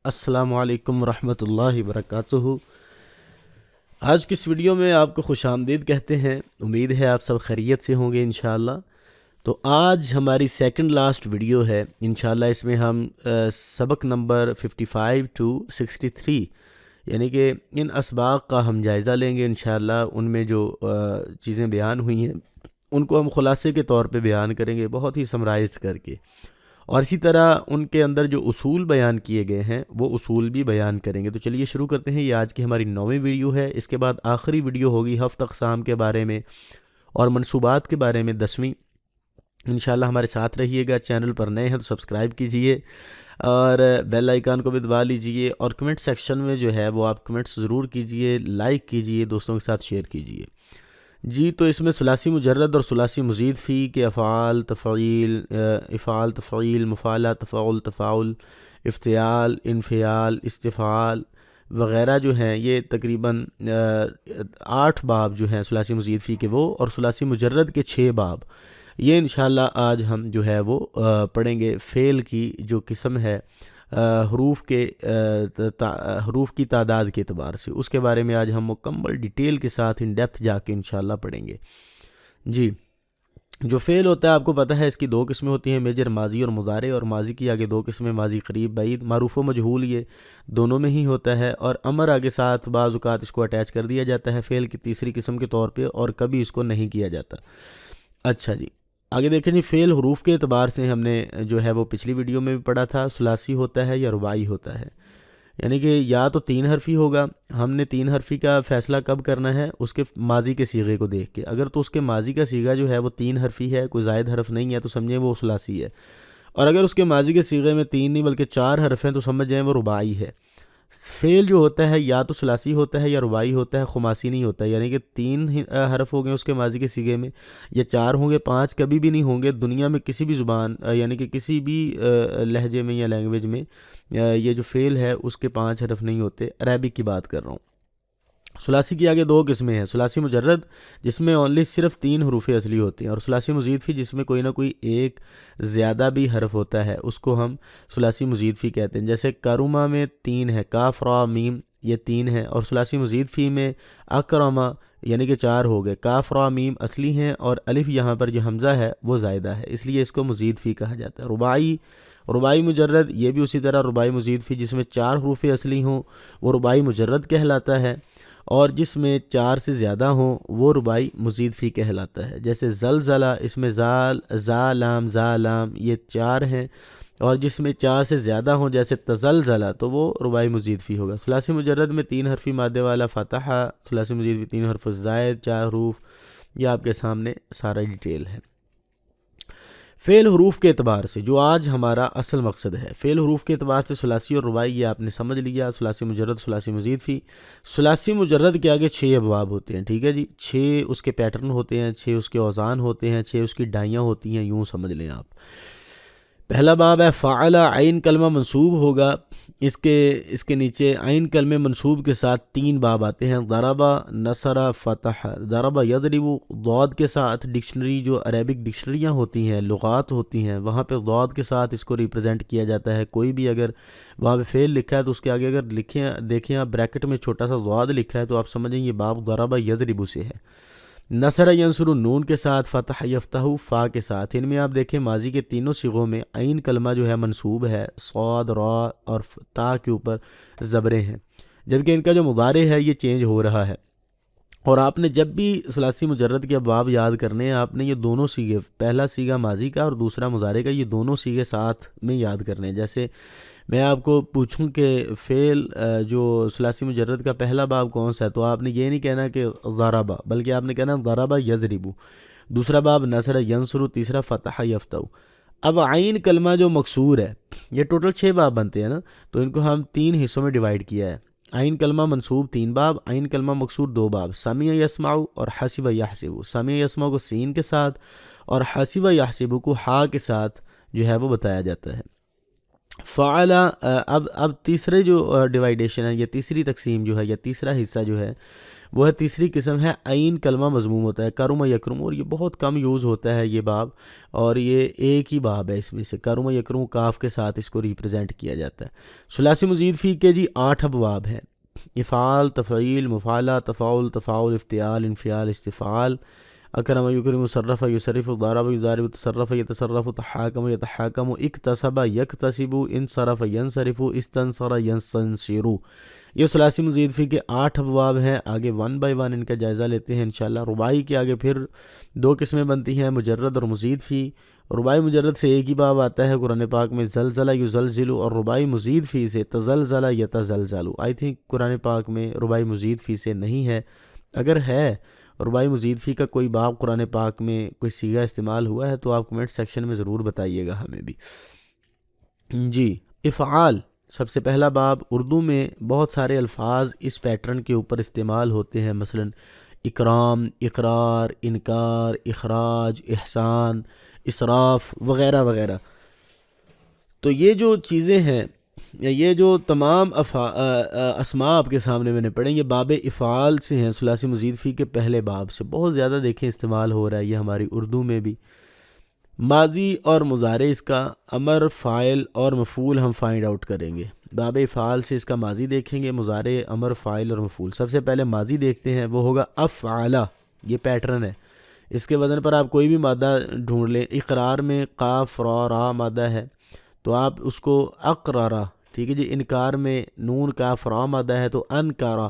السلام علیکم ورحمۃ اللہ وبرکاتہ۔ آج کی اس ویڈیو میں آپ کو خوش آمدید کہتے ہیں۔ امید ہے آپ سب خیریت سے ہوں گے انشاءاللہ۔ تو آج ہماری سیکنڈ لاسٹ ویڈیو ہے انشاءاللہ۔ اس میں ہم سبق نمبر 55 to 63 یعنی کہ ان اسباق کا ہم جائزہ لیں گے انشاءاللہ۔ ان میں جو چیزیں بیان ہوئی ہیں ان کو ہم خلاصے کے طور پہ بیان کریں گے، بہت ہی سمرائز کر کے، اور اسی طرح ان کے اندر جو اصول بیان کیے گئے ہیں وہ اصول بھی بیان کریں گے۔ تو چلیے شروع کرتے ہیں۔ یہ آج کی ہماری 9ویں ویڈیو ہے۔ اس کے بعد آخری ویڈیو ہوگی ہفت اقسام کے بارے میں اور منصوبات کے بارے میں 10ویں۔ انشاءاللہ ہمارے ساتھ رہیے گا۔ چینل پر نئے ہیں تو سبسکرائب کیجئے اور بیل آئیکن کو بھی دبا لیجئے، اور کمنٹ سیکشن میں جو ہے وہ آپ کمنٹس ضرور کیجئے، لائک کیجئے، دوستوں کے ساتھ شیئر کیجئے۔ جی، تو اس میں ثلاثی مجرد اور ثلاثی مزید فی کے افعال، تفعیل، مفعلہ، تفاعل، تفاعل، افتعال، انفعال، استفعال وغیرہ جو ہیں، یہ تقریباً 8 باب جو ہیں ثلاثی مزید فی کے وہ، اور ثلاثی مجرد کے 6 باب۔ یہ انشاءاللہ آج ہم جو ہے وہ پڑھیں گے۔ فعل کی جو قسم ہے حروف کی تعداد کے اعتبار سے، اس کے بارے میں آج ہم مکمل ڈیٹیل کے ساتھ ان ڈیپتھ جا کے انشاءاللہ پڑھیں گے۔ جی، جو فعل ہوتا ہے آپ کو پتہ ہے اس کی 2 قسمیں ہوتی ہیں، میجر ماضی اور مضارع، اور ماضی کی آگے 2 قسمیں، ماضی قریب بعید، معروف و مجہول، یہ دونوں میں ہی ہوتا ہے، اور امر آگے ساتھ بعض اوقات اس کو اٹیچ کر دیا جاتا ہے فعل کی تیسری قسم کے طور پہ، اور کبھی اس کو نہیں کیا جاتا۔ اچھا جی، آگے دیکھیں جی، فعل حروف کے اعتبار سے ہم نے جو ہے وہ پچھلی ویڈیو میں بھی پڑھا تھا، ثلاثی ہوتا ہے یا رباعی ہوتا ہے، یعنی کہ یا تو 3 حرفی ہوگا۔ ہم نے 3 حرفی کا فیصلہ کب کرنا ہے؟ اس کے ماضی کے صیغے کو دیکھ کے۔ اگر تو اس کے ماضی کا صیغہ جو ہے وہ 3 حرفی ہے، کوئی زائد حرف نہیں ہے، تو سمجھیں وہ ثلاثی ہے، اور اگر اس کے ماضی کے صیغے میں 3 نہیں بلکہ 4 حرف ہیں تو سمجھ جائیں وہ رباعی ہے۔ فعل جو ہوتا ہے یا تو ثلاثی ہوتا ہے یا رباعی ہوتا ہے، خماسی نہیں ہوتا، یعنی کہ 3 حرف ہو گئے اس کے ماضی کے صیغے میں، یا 4 ہوں گے، 5 کبھی بھی نہیں ہوں گے دنیا میں کسی بھی زبان یعنی کہ کسی بھی لہجے میں یا لینگویج میں یہ جو فعل ہے اس کے 5 حرف نہیں ہوتے۔ عربک کی بات کر رہا ہوں۔ ثلاثی کی آگے 2 قسمیں ہیں، ثلاثی مجرد جس میں اونلی صرف 3 حروف اصلی ہوتے ہیں، اور ثلاثی مزید فی جس میں کوئی نہ کوئی ایک زیادہ بھی حرف ہوتا ہے، اس کو ہم ثلاثی مزید فی کہتے ہیں۔ جیسے کرما میں 3 ہے، کاف را میم، یہ 3 ہے، اور ثلاثی مزید فی میں اکرما یعنی کہ 4 ہو گئے، کاف را میم اصلی ہیں اور الف یہاں پر جو حمزہ ہے وہ زائدہ ہے، اس لیے اس کو مزید فی کہا جاتا ہے۔ رباعی مجرد، یہ بھی اسی طرح رباعی مزید فی جس میں 4 حروف اصلی ہوں وہ رباعی مجرد کہلاتا ہے، اور جس میں 4 سے زیادہ ہوں وہ رباعی مزید فی کہلاتا ہے۔ جیسے زلزلہ، اس میں زا لام یہ 4 ہیں، اور جس میں 4 سے زیادہ ہوں جیسے تزلزلہ تو وہ رباعی مزید فی ہوگا۔ ثلاثی مجرد میں 3 حرفی مادے والا فتحہ، ثلاثی مزید فی 3 حرف زائد، 4 حروف، یہ آپ کے سامنے سارا ڈیٹیل ہے۔ فعل حروف کے اعتبار سے جو آج ہمارا اصل مقصد ہے، فعل حروف کے اعتبار سے ثلاثی اور رباعی، یہ آپ نے سمجھ لیا۔ ثلاثی مجرد، ثلاثی مزید فی، ثلاثی مجرد کے آگے 6 ابواب ہوتے ہیں، ٹھیک ہے جی، 6 اس کے پیٹرن ہوتے ہیں، 6 اس کے اوزان ہوتے ہیں، 6 اس کی ڈائیاں ہوتی ہیں، یوں سمجھ لیں آپ۔ پہلا باب ہے فعل، عین کلمہ منصوب ہوگا، اس کے نیچے عین کلمے منصوب کے ساتھ 3 باب آتے ہیں، ضرب، نصر، فتح۔ ضرب یضرب ضاد کے ساتھ ڈکشنری، جو عربک ڈکشنریاں ہوتی ہیں، لغات ہوتی ہیں، وہاں پہ ضاد کے ساتھ اس کو ریپرزینٹ کیا جاتا ہے۔ کوئی بھی اگر وہاں پہ فعل لکھا ہے تو اس کے آگے اگر دیکھیں آپ بریکٹ میں چھوٹا سا ضاد لکھا ہے تو آپ سمجھیں یہ باب ضرب یضرب سے ہے۔ نصر ینصر نون کے ساتھ، فتح یفتح فا کے ساتھ۔ ان میں آپ دیکھیں ماضی کے تینوں صیغوں میں عین کلمہ جو ہے منصوب ہے، صاد، را اور تا کے اوپر زبریں ہیں، جبکہ ان کا جو مضارع ہے یہ چینج ہو رہا ہے۔ اور آپ نے جب بھی ثلاثی مجرد کے ابواب یاد کرنے ہیں، آپ نے یہ دونوں صیغے، پہلا صیغہ ماضی کا اور دوسرا مضارع کا، یہ دونوں صیغے ساتھ میں یاد کرنے ہیں۔ جیسے میں آپ کو پوچھوں کہ فعل جو ثلاثی مجرد کا پہلا باب کون سا ہے، تو آپ نے یہ نہیں کہنا کہ ضربہ، بلکہ آپ نے کہنا ضرب یضرب۔ دوسرا باب نصر ینصر، تیسرا فتح یفتح۔ اب عین کلمہ جو مکسور ہے، یہ ٹوٹل 6 باب بنتے ہیں نا، تو ان کو ہم 3 حصوں میں ڈیوائیڈ کیا ہے۔ عین کلمہ منصوب 3 باب، عین کلمہ مکسور 2 باب، سمع یسمع اور حسب یحسب۔ سمع یسمع کو سین کے ساتھ اور حسب یحسب کو ہا کے ساتھ جو ہے وہ بتایا جاتا ہے۔ فعل اب تیسرے جو ڈیوائیڈیشن ہے یا تیسری تقسیم جو ہے یا تیسرا حصہ جو ہے وہ ہے تیسری قسم ہے عین کلمہ مضموم ہوتا ہے کرم یکرم، اور یہ بہت کم یوز ہوتا ہے یہ باب، اور یہ ایک ہی باب ہے اس میں سے، کرم یکرم کاف کے ساتھ اس کو ریپرزینٹ کیا جاتا ہے۔ ثلاثی مزید فی کے جی 8 ابواب ہیں، افعال، تفعیل، مفعلہ، تفاعل، تفاعل، افتعال، انفعال، استفعال، اکرم یکرم، صرف یصرف، ضرب یضارب، تصرف یتصرف، تحاکم یتحاکم، اکتسب یکتسب، انصرف ینصرف، استنصر ینستنصر۔ یہ ثلاثی مزید فی کے 8 ابواب ہیں۔ آگے 1 بائی 1 ان کا جائزہ لیتے ہیں انشاءاللہ۔ رباعی کے آگے پھر 2 قسمیں بنتی ہیں، مجرد اور مزید فی۔ رباعی مجرد سے ایک ہی باب آتا ہے قرآن پاک میں، زلزلہ یزلزل، اور رباعی مزید فی سے تزلزل یتزلزل۔ آئی تھنک قرآن پاک میں رباعی مزید فی سے نہیں ہے، اگر ہے رباعی مزید فی کا کوئی باب قرآن پاک میں کوئی صیغہ استعمال ہوا ہے تو آپ کمنٹ سیکشن میں ضرور بتائیے گا ہمیں بھی۔ جی، افعال سب سے پہلا باب۔ اردو میں بہت سارے الفاظ اس پیٹرن کے اوپر استعمال ہوتے ہیں، مثلا اکرام، اقرار، انکار، اخراج، احسان، اسراف وغیرہ وغیرہ۔ تو یہ جو چیزیں ہیں، یہ جو تمام اسماء آپ کے سامنے میں نے پڑھیں، یہ باب افعال سے ہیں، ثلاثی مزید فی کے پہلے باب سے بہت زیادہ دیکھیں استعمال ہو رہا ہے یہ ہماری اردو میں بھی۔ ماضی اور مضارع اس کا، امر، فاعل اور مفعول ہم فائنڈ آؤٹ کریں گے۔ باب افعال سے اس کا ماضی دیکھیں گے، مضارع، امر، فاعل اور مفعول۔ سب سے پہلے ماضی دیکھتے ہیں، وہ ہوگا افعلا، یہ پیٹرن ہے۔ اس کے وزن پر آپ کوئی بھی مادہ ڈھونڈ لیں، اقرار میں قاف را را مادہ ہے تو آپ اس کو اقرارا، ٹھیک ہے جی۔ انکار میں نون کاف را مادہ ہے تو انکارا۔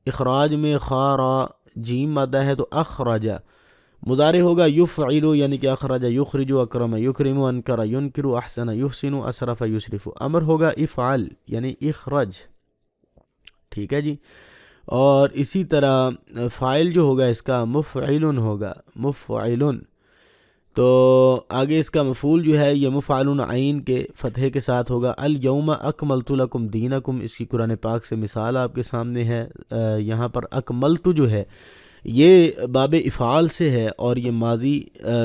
اخراج میں خا را جیم مادہ ہے تو اخرجا۔ مضارع ہوگا یفعل، یعنی کہ اخرج یخرج، اکرم یکرم، انکر ینکر، احسن یحسن، اسرف یسرف۔ امر ہوگا افعل، یعنی اخرج، ٹھیک ہے جی۔ اور اسی طرح فاعل جو ہوگا اس کا مفعل ہوگا، مفعل۔ تو آگے اس کا مفعول جو ہے یہ مفعل عین کے فتحے کے ساتھ ہوگا، الیوم اکملت لکم دینکم۔ اس کی قرآن پاک سے مثال آپ کے سامنے ہے۔ یہاں پر اکملت جو ہے یہ باب افعال سے ہے، اور یہ ماضی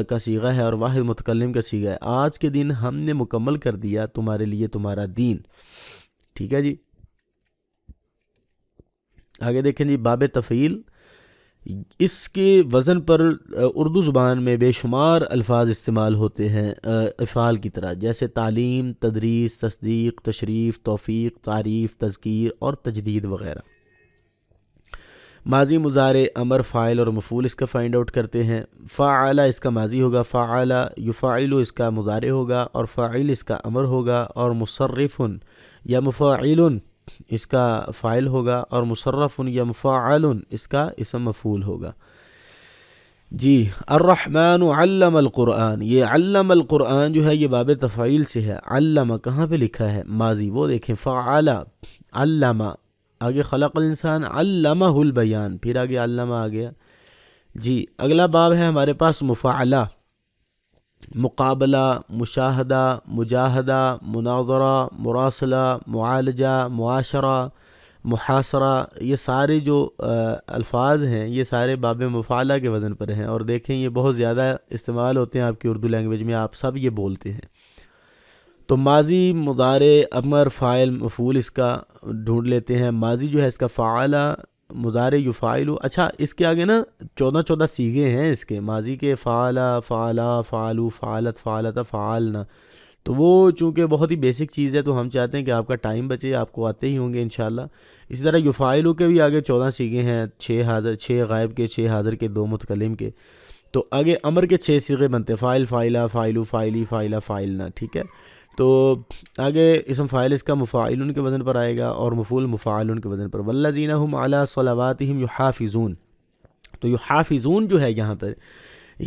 کا صیغہ ہے اور واحد متکلم کا صیغہ ہے۔ آج کے دن ہم نے مکمل کر دیا تمہارے لیے تمہارا دین، ٹھیک ہے جی۔ آگے دیکھیں جی، باب تفعیل، اس کے وزن پر اردو زبان میں بے شمار الفاظ استعمال ہوتے ہیں افعال کی طرح، جیسے تعلیم، تدریس، تصدیق، تشریف، توفیق، تعریف، تذکیر اور تجدید وغیرہ۔ ماضی، مضارع، امر، فاعل اور مفعول اس کا فائنڈ آؤٹ کرتے ہیں۔ فعل اس کا ماضی ہوگا، فعل یفعل اس کا مضارع ہوگا، اور فاعل اس کا امر ہوگا، اور مصرف یا مفاعل اس کا فاعل ہوگا، اور مصرف یا مفاعل اس کا اسم مفعول ہوگا۔ جی، الرحمن علم القرآن، یہ علم القرآن جو ہے یہ باب تفعیل سے ہے۔ علم کہاں پہ لکھا ہے؟ ماضی، وہ دیکھیں فعل، علم، آگے خلق الانسان علمہ البیان، پھر آگے علمہ آ گیا۔ جی، اگلا باب ہے ہمارے پاس مفاعلہ، مقابلہ، مشاہدہ، مجاہدہ، مناظرہ، مراسلہ، معالجہ، معاشرہ، محاصرہ، یہ سارے جو الفاظ ہیں یہ سارے باب مفاعلہ کے وزن پر ہیں، اور دیکھیں یہ بہت زیادہ استعمال ہوتے ہیں آپ کی اردو لینگویج میں، آپ سب یہ بولتے ہیں۔ تو ماضی، مضارع، امر، فاعل، مفعول اس کا ڈھونڈ لیتے ہیں۔ ماضی جو ہے اس کا فعل، مضارع یفعل۔ اچھا، اس کے آگے نا 14 صیغے ہیں اس کے، ماضی کے فعل، فعلا، فعلو، فعلت، فعلت، فعلنا۔ تو وہ چونکہ بہت ہی بیسک چیز ہے تو ہم چاہتے ہیں کہ آپ کا ٹائم بچے، آپ کو آتے ہی ہوں گے انشاءاللہ۔ اسی طرح یفعلو کے بھی آگے 14 صیغے ہیں، 6 حاضر، 6 غائب کے، 6 حاضر کے، 2 متکلم کے۔ تو آگے امر کے 6 صیغے بنتے، فاعل، فاعلہ، فاعلو، فاعلی، فاعلہ، فاعلنا، ٹھیک ہے۔ تو آگے اسم فاعل اس کا مفاعلن کے وزن پر آئے گا، اور مفعول مفاعلن کے وزن پر۔ والذین هم علی صلواتہم یحافظون، تو یحافظون جو ہے یہاں پر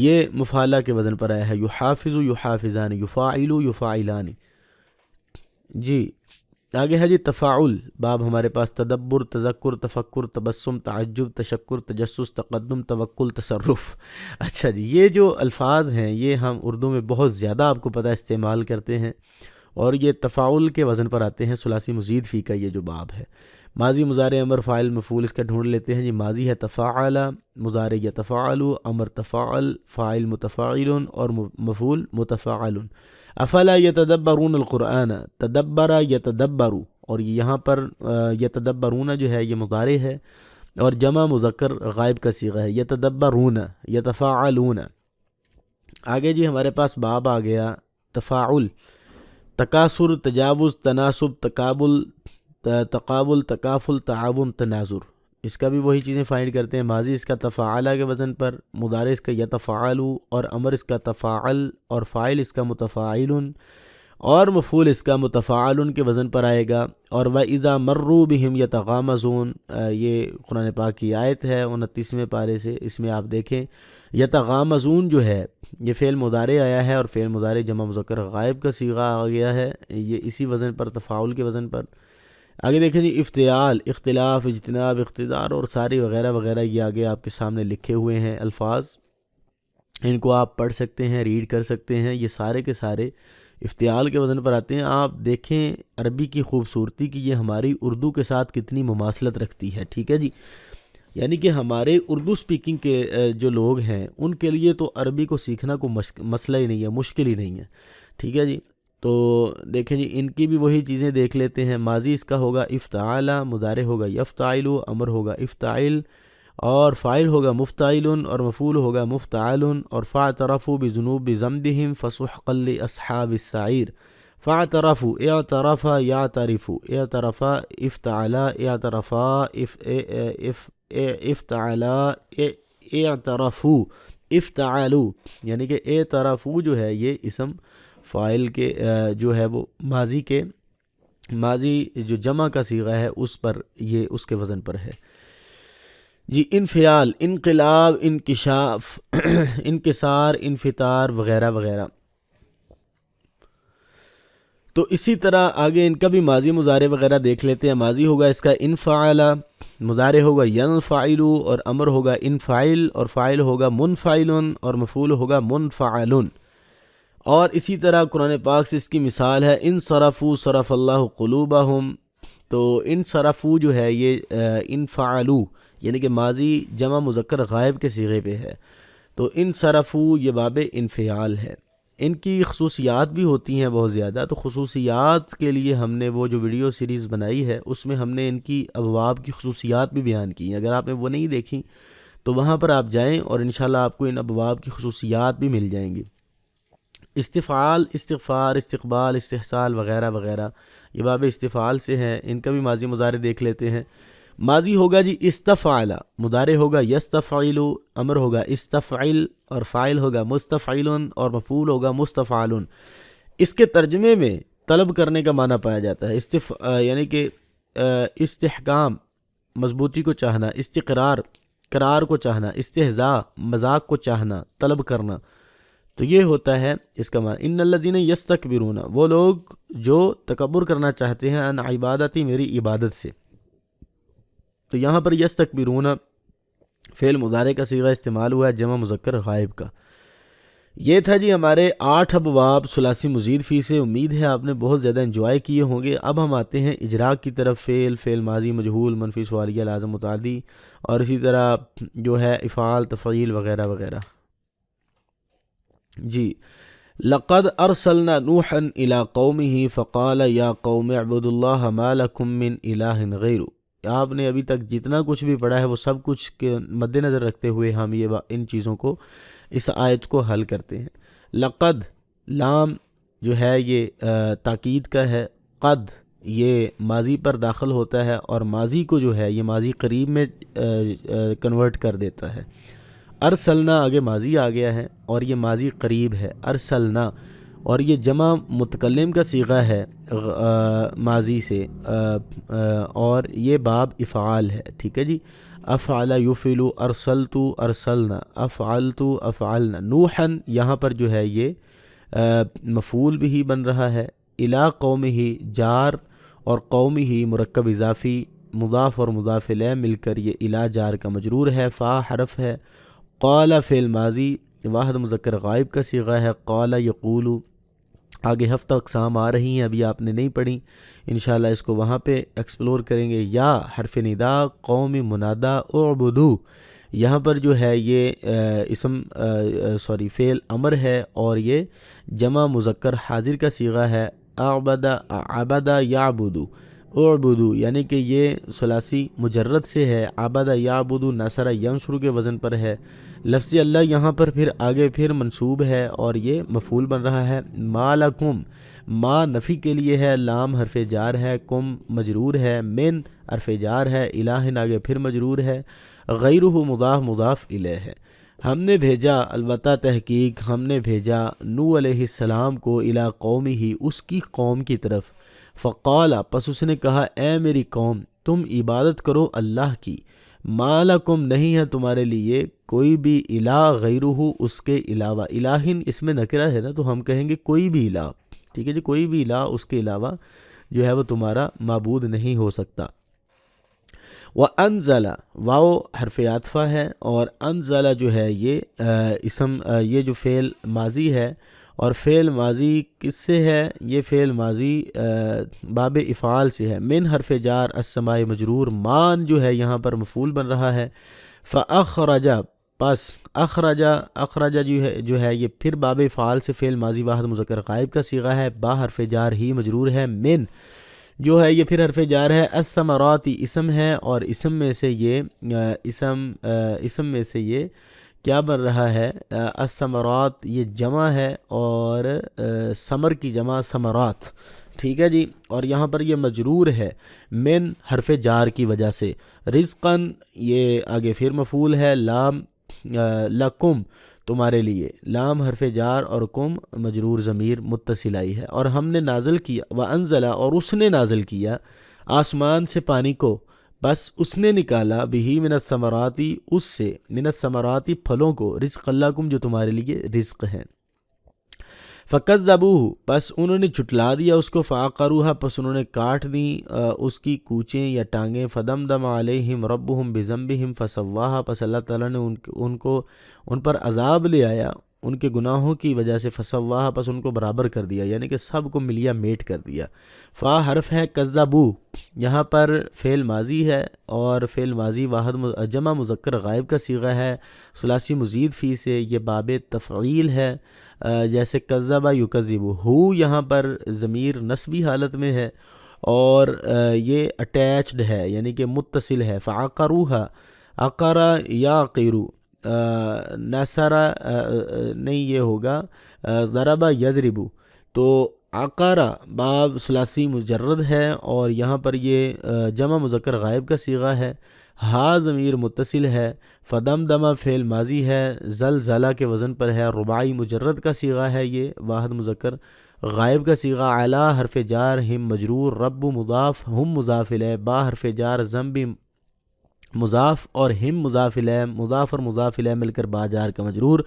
یہ مفاعلہ کے وزن پر آیا ہے، یحافظ، یحافظان، یفاعل، یفاعلان۔ جی، آگے ہے جی تفاعل باب ہمارے پاس، تدبر، تذکر، تفکر، تبسم، تعجب، تشکر، تجسس، تقدم، توکل، تصرف۔ اچھا جی، یہ جو الفاظ ہیں یہ ہم اردو میں بہت زیادہ آپ کو پتہ استعمال کرتے ہیں، اور یہ تفاعل کے وزن پر آتے ہیں۔ ثلاثی مزید فی کا یہ جو باب ہے، ماضی، مضارع، امر، فاعل، مفعول اس کا ڈھونڈ لیتے ہیں جی۔ ماضی ہے تفاعل، مضارع یتفاعل، امر تفاعل، فاعل متفاعل اور مفعول متفاعل۔ افلا یتدبرون القرآن، تدبر یتدبرو، اور یہاں پر یتدبرون جو ہے یہ مضارع ہے اور جمع مذکر غائب کا صیغہ ہے، یتدبرون یتفاعلون۔ آگے جی ہمارے پاس باب آ گیا تفاعل، تکاثر، تجاوز، تناسب، تقابل، تقابل، تکافل، تعاون، تناظر۔ اس کا بھی وہی چیزیں فائنڈ کرتے ہیں، ماضی اس کا تفاعلہ کے وزن پر، مضارع اس کا یتفاعلو، اور امر اس کا تفاعل، اور فاعل اس کا متفاعل، اور مفعول اس کا متفاعل کے وزن پر آئے گا۔ اور وَإِذَا مَرُّوا بِهِمْ يَتَغَامَزُونَ، یہ قرآن پاک کی آیت ہے 29ویں پارے سے، اس میں آپ دیکھیں یتغامزون جو ہے یہ فعل مضارع آیا ہے، اور فعل مضارع جمع مذکر غائب کا صیغہ آ گیا ہے، یہ اسی وزن پر، تفاعل کے وزن پر۔ آگے دیکھیں جی افتعال، اختلاف، اجتناب، اقتدار، اور ساری وغیرہ وغیرہ، یہ آگے آپ کے سامنے لکھے ہوئے ہیں الفاظ، ان کو آپ پڑھ سکتے ہیں، ریڈ کر سکتے ہیں، یہ سارے کے سارے افتعال کے وزن پر آتے ہیں۔ آپ دیکھیں عربی کی خوبصورتی کی، یہ ہماری اردو کے ساتھ کتنی مماثلت رکھتی ہے، ٹھیک ہے جی۔ یعنی کہ ہمارے اردو سپیکنگ کے جو لوگ ہیں ان کے لیے تو عربی کو سیکھنا کوئی مسئلہ ہی نہیں ہے، مشکل ہی نہیں ہے، ٹھیک ہے جی۔ تو دیکھیں جی ان کی بھی وہی چیزیں دیکھ لیتے ہیں۔ ماضی اس کا ہوگا افتعال، مضارع ہوگا یفتعل، امر ہوگا افتعل، اور فاعل ہوگا مفتعل، اور مفعول ہوگا مفتعل، اور فاعترفوا بذنوب ذنبهم فسحقا لاصحاب السعیر۔ فاعترفوا، اعترف یعترف، اعترف افتعلا، اعترفا افتعلا، اعترفوا افتعلوا، یعنی کہ اعترفوا جو ہے یہ اسم فاعل کے جو ہے وہ ماضی جو جمع کا صیغہ ہے اس پر، یہ اس کے وزن پر ہے جی۔ انفعال، انقلاب، انکشاف، انکسار، انفطار، وغیرہ وغیرہ۔ تو اسی طرح آگے ان کا بھی ماضی مضارع وغیرہ دیکھ لیتے ہیں۔ ماضی ہوگا اس کا انفعل، مضارع ہوگا ینفعل، اور امر ہوگا انفعل، اور فاعل ہوگا منفعل، اور مفعول ہوگا منفعل۔ اور اسی طرح قرآن پاک سے اس کی مثال ہے انصرفوا صرف اللہ قلوبہم، تو انصرفوا جو ہے یہ انفعلوا، یعنی کہ ماضی جمع مذکر غائب کے صیغے پہ ہے، تو انصرفوا یہ باب انفعال ہے۔ ان کی خصوصیات بھی ہوتی ہیں بہت زیادہ، تو خصوصیات کے لیے ہم نے وہ جو ویڈیو سیریز بنائی ہے اس میں ہم نے ان کی ابواب کی خصوصیات بھی بیان کی ہیں، اگر آپ نے وہ نہیں دیکھی تو وہاں پر آپ جائیں اور انشاءاللہ آپ کو ان ابواب کی خصوصیات بھی مل جائیں گی۔ استفعال، استغفار، استقبال، استحصال، وغیرہ وغیرہ، یہ باب استفعال سے ہیں، ان کا بھی ماضی مضارع دیکھ لیتے ہیں۔ ماضی ہوگا جی استفعل، مضارع ہوگا یستفعل، امر ہوگا استفعل، اور فاعل ہوگا مستفعل، اور مفعول ہوگا مستفعل۔ اس کے ترجمے میں طلب کرنے کا معنی پایا جاتا ہے، یعنی کہ استحکام، مضبوطی کو چاہنا، استقرار، قرار کو چاہنا، استہزاء، مذاق کو چاہنا، طلب کرنا، تو یہ ہوتا ہے اس کا معنی۔ ان الذین یستکبرون، وہ لوگ جو تکبر کرنا چاہتے ہیں، ان عبادتی، میری عبادت سے۔ تو یہاں پر یستکبرون فعل مضارع کا صیغہ استعمال ہوا ہے جمع مذکر غائب کا۔ یہ تھا جی ہمارے 8 ابواب ثلاثی مزید فی سے، امید ہے آپ نے بہت زیادہ انجوائے کیے ہوں گے۔ اب ہم آتے ہیں اجراء کی طرف، فعل ماضی مجہول، منفی سوالیہ، لازم متعدی، اور اسی طرح جو ہے افعال، تفعیل، وغیرہ وغیرہ جی۔ لقد ارسلنا نوحا الى قومه فقال یا قوم اعبدوا اللہ ما لکم من الہ غیرہ۔ آپ نے ابھی تک جتنا کچھ بھی پڑھا ہے وہ سب کچھ کے مد نظر رکھتے ہوئے ہم یہ ان چیزوں کو، اس آیت کو حل کرتے ہیں۔ لقد، لام جو ہے یہ تاکید کا ہے، قد یہ ماضی پر داخل ہوتا ہے، اور ماضی کو جو ہے یہ ماضی قریب میں کنورٹ کر دیتا ہے۔ ارسلنا آگے ماضی آ گیا ہے اور یہ ماضی قریب ہے، ارسلنا، اور یہ جمع متکلم کا صیغہ ہے ماضی سے، اور یہ باب افعال ہے، ٹھیک ہے جی۔ افعل یفعل، ارسلت ارسلنا، افعلت افعلنا۔ نوحا یہاں پر جو ہے یہ مفعول بھی بن رہا ہے، الی قومہ جار، اور قومہ مرکب اضافی، مضاف اور مضاف الیہ مل کر یہ الی جار کا مجرور ہے، فا حرف ہے، قال فعل ماضی واحد مذکر غائب کا صیغہ ہے، قال یقول۔ آگے ہفتہ اقسام آ رہی ہیں، ابھی آپ نے نہیں پڑھی، انشاءاللہ اس کو وہاں پہ ایکسپلور کریں گے۔ یا حرف ندا، قوم منادا، اعبدو، یہاں پر جو ہے یہ فعل امر ہے اور یہ جمع مذکر حاضر کا صیغہ ہے عبد یعبد اعبدو، یعنی کہ یہ ثلاثی مجرد سے ہے، عبد یعبد نصر ینصر کے وزن پر ہے۔ لفظ اللہ یہاں پر پھر آگے پھر منصوب ہے اور یہ مفعول بن رہا ہے۔ ما لکم، ما نفی کے لیے ہے، لام حرف جار ہے، کم مجرور ہے، من حرف جار ہے، الہ آگے پھر مجرور ہے، غیرہ مضاف مضاف الیہ ہے۔ ہم نے بھیجا، البتہ تحقیق ہم نے بھیجا، نوح علیہ السلام کو الی قومہ، اس کی قوم کی طرف، فقال پس اس نے کہا اے میری قوم تم عبادت کرو اللہ کی، ما لکم نہیں ہے تمہارے لیے کوئی بھی الہ غیرہ اس کے علاوہ، الہن اس میں نکرہ ہے نا تو ہم کہیں گے کوئی بھی الہ، ٹھیک ہے جی، کوئی بھی الہ اس کے علاوہ جو ہے وہ تمہارا معبود نہیں ہو سکتا۔ وَأَنزَلَ واو حرف عطفہ ہے اور انزل جو ہے یہ اسم، یہ جو فعل ماضی ہے، اور فعل ماضی کس سے ہے؟ یہ فعل ماضی باب افعال سے ہے۔ من حرف جار السماء مجرور، مان جو ہے یہاں پر مفعول بن رہا ہے۔ فَأَخْرَجَ پس اخرج جو ہے یہ پھر باب افعال سے فعل ماضی واحد مذکر غائب کا صیغہ ہے، با حرف جار ہی مجرور ہے، من جو ہے یہ پھر حرف جار ہے، الثمراتی اسم ہے اور اسم میں سے یہ کیا بن رہا ہے؟ الثمرات یہ جمع ہے اور ثمر کی جمع ثمرات، ٹھیک ہے جی، اور یہاں پر یہ مجرور ہے من حرف جار کی وجہ سے۔ رزقاً یہ آگے پھر مفعول ہے، لام لکم تمہارے لیے، لام حرف جار اور کم مجرور ضمیر متصل آئی ہے۔ اور ہم نے نازل کیا، وانزل اور اس نے نازل کیا آسمان سے پانی کو، بس اس نے نکالا بہی من الثمراتی اس سے، من الثمراتی پھلوں کو، رزق لکم جو تمہارے لیے رزق ہیں۔ فَكَذَّبُوهُ پس انہوں نے جھٹلا دیا اس کو، فَعَقَرُوهَا پس انہوں نے کاٹ دیں اس کی کوچیں یا ٹانگیں، فَدَمْدَمَ عَلَيْهِمْ رَبُّهُمْ بِذَنبِهِمْ فَسَوَّاهَا پس اللہ تعالیٰ نے ان پر عذاب لے آیا ان کے گناہوں کی وجہ سے، فَسَوَّاهَا پس ان کو برابر کر دیا، یعنی کہ سب کو ملیا میٹ کر دیا۔ فا حرف ہے کذبو، یہاں پر فعل ماضی ہے اور فعل ماضی واحد جمع مذکر غائب کا صیغہ ہے، ثلاثی مزید فی سے یہ باب تفعیل ہے، جیسے کذبہ یکذبو، ہو یہاں پر ضمیر نسبی حالت میں ہے اور یہ اٹیچڈ ہے یعنی کہ متصل ہے۔ فعقروہا عقرا یعقرو، نصرہ نہیں یہ ہوگا ضربہ یضربو، تو عقرہ باب ثلاثی مجرد ہے اور یہاں پر یہ جمع مذکر غائب کا صیغہ ہے، ہا ضمیر متصل ہے، فدمدمہ فعل ماضی ہے، زلزلہ کے وزن پر ہے، رباعی مجرد کا صیغہ ہے، یہ واحد مذکر غائب کا صیغہ، اعلیٰ حرف جار ہم مجرور، رب مضاف ہم مضاف الیہ، با حرف جار ذنب مضاف اور ہم مضاف الیہ، مضاف اور مضاف الیہ مل کر با جار کا مجرور۔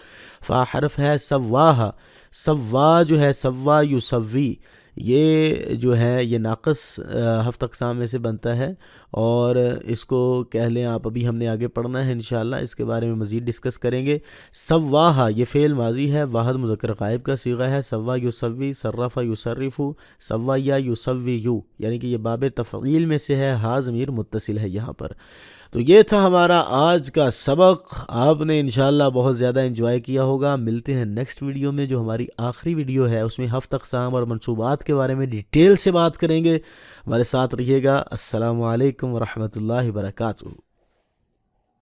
فا حرف ہے سواہا، سوا جو ہے سوا یسوی، یہ جو ہے یہ ناقص ہفت اقسام میں سے بنتا ہے اور اس کو کہہ لیں آپ، ابھی ہم نے آگے پڑھنا ہے انشاءاللہ، اس کے بارے میں مزید ڈسکس کریں گے۔ سواہا یہ فعل ماضی ہے، واحد مذکر غائب کا صیغہ ہے، سوا یسوی، صرف یصرف، سویا یسویو، یعنی کہ یہ باب تفعیل میں سے ہے، ہا ضمیر متصل ہے یہاں پر۔ تو یہ تھا ہمارا آج کا سبق، آپ نے انشاءاللہ بہت زیادہ انجوائے کیا ہوگا۔ ملتے ہیں نیکسٹ ویڈیو میں جو ہماری آخری ویڈیو ہے، اس میں ہفت اقسام اور منصوبات کے بارے میں ڈیٹیل سے بات کریں گے۔ ہمارے ساتھ رہیے گا۔ السلام علیکم ورحمۃ اللہ وبرکاتہ۔